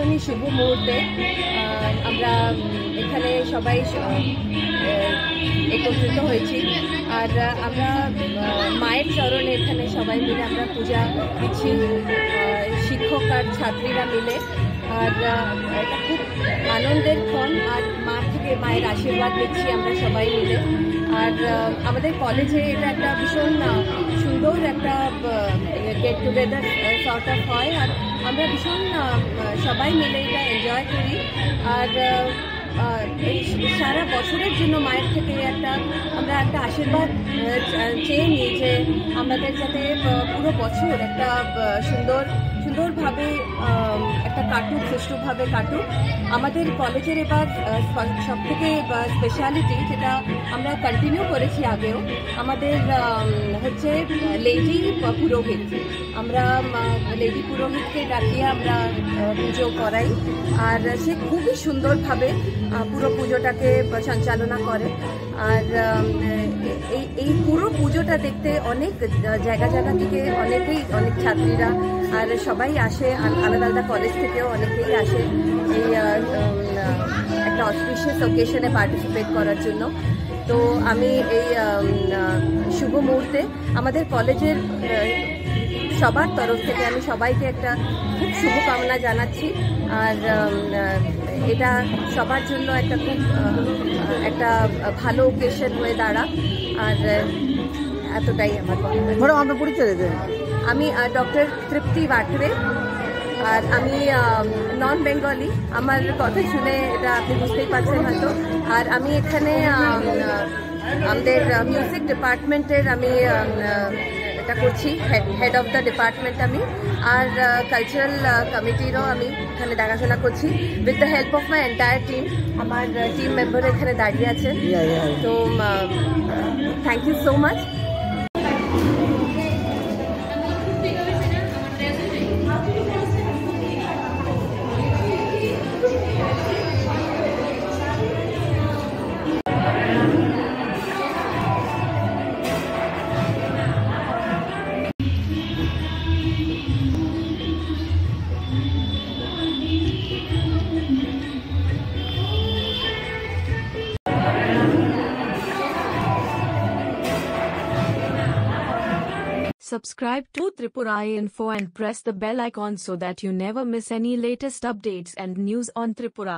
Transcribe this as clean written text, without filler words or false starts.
ভীষণই শুভ মুহূর্তে আমরা এখানে সবাই একত্রিত হয়েছি। আর আমরা মায়ের চরণে এখানে সবাই মিলে আমরা পূজা দিচ্ছি, শিক্ষক আর ছাত্রীরা মিলে। আর এটা খুব আনন্দের ক্ষণ, আর মায়ের আশীর্বাদ নিচ্ছি আমরা সবাই মিলে। আর আমাদের কলেজে এটা একটা ভীষণ সুন্দর একটা গেট টুগেদার সর্ট অফ হয়, আর আমরা ভীষণ সবাই মিলে এটা এনজয় করি। আর সারা বছরের জন্য মায়ের থেকে আমরা একটা আশীর্বাদ চেয়ে নিই যে আমাদের যাতে পুরো বছর একটা সুন্দরভাবে একটা কাটুক, সুষ্ঠুভাবে কাটুক। আমাদের কলেজের এবার সব থেকে স্পেশালিটি যেটা আমরা কন্টিনিউ করেছি আগেও, আমাদের হচ্ছে লেডি পুরোহিত। আমরা লেডি পুরোহিতকে ডাকিয়ে আমরা পুজো করাই, আর সে খুবই সুন্দরভাবে পুরো পুজোটাকে সঞ্চালনা করে। আর এই পুরো পুজোটা দেখতে অনেক জায়গা থেকে অনেক ছাত্রীরা আর সবাই আসে, আলাদা আলাদা কলেজ থেকেও অনেকেই আসে এই একটা অসপিশিয়াস ওকেশনে পার্টিসিপেট করার জন্য। তো আমি এই শুভ মুহূর্তে আমাদের কলেজের সবার তরফ থেকে আমি সবাইকে একটা খুব শুভকামনা জানাচ্ছি। আর এটা সবার জন্য একটা ভালো ওকেশন হয়ে দাঁড়াক। আর এতটাই আমার ম্যাডাম, আপনার পরিচয় দেন। আমি ডক্টর তৃপ্তি বাটরে, আর আমি নন বেঙ্গলি। আমার কথা শুনে এটা আপনি বুঝতেই পারছেন হয়তো। আর আমি এখানে আমাদের মিউজিক ডিপার্টমেন্টের আমি এটা করছি, হেড অফ দ্য ডিপার্টমেন্ট আমি। আর কালচারাল কমিটিরও আমি এখানে দেখাশোনা করছি with the help of my entire team. আমার টিম মেম্বার এখানে দাঁড়িয়ে আছেন। তো thank you so much. Subscribe to Tripura Info and press the bell icon so that you never miss any latest updates and news on Tripura.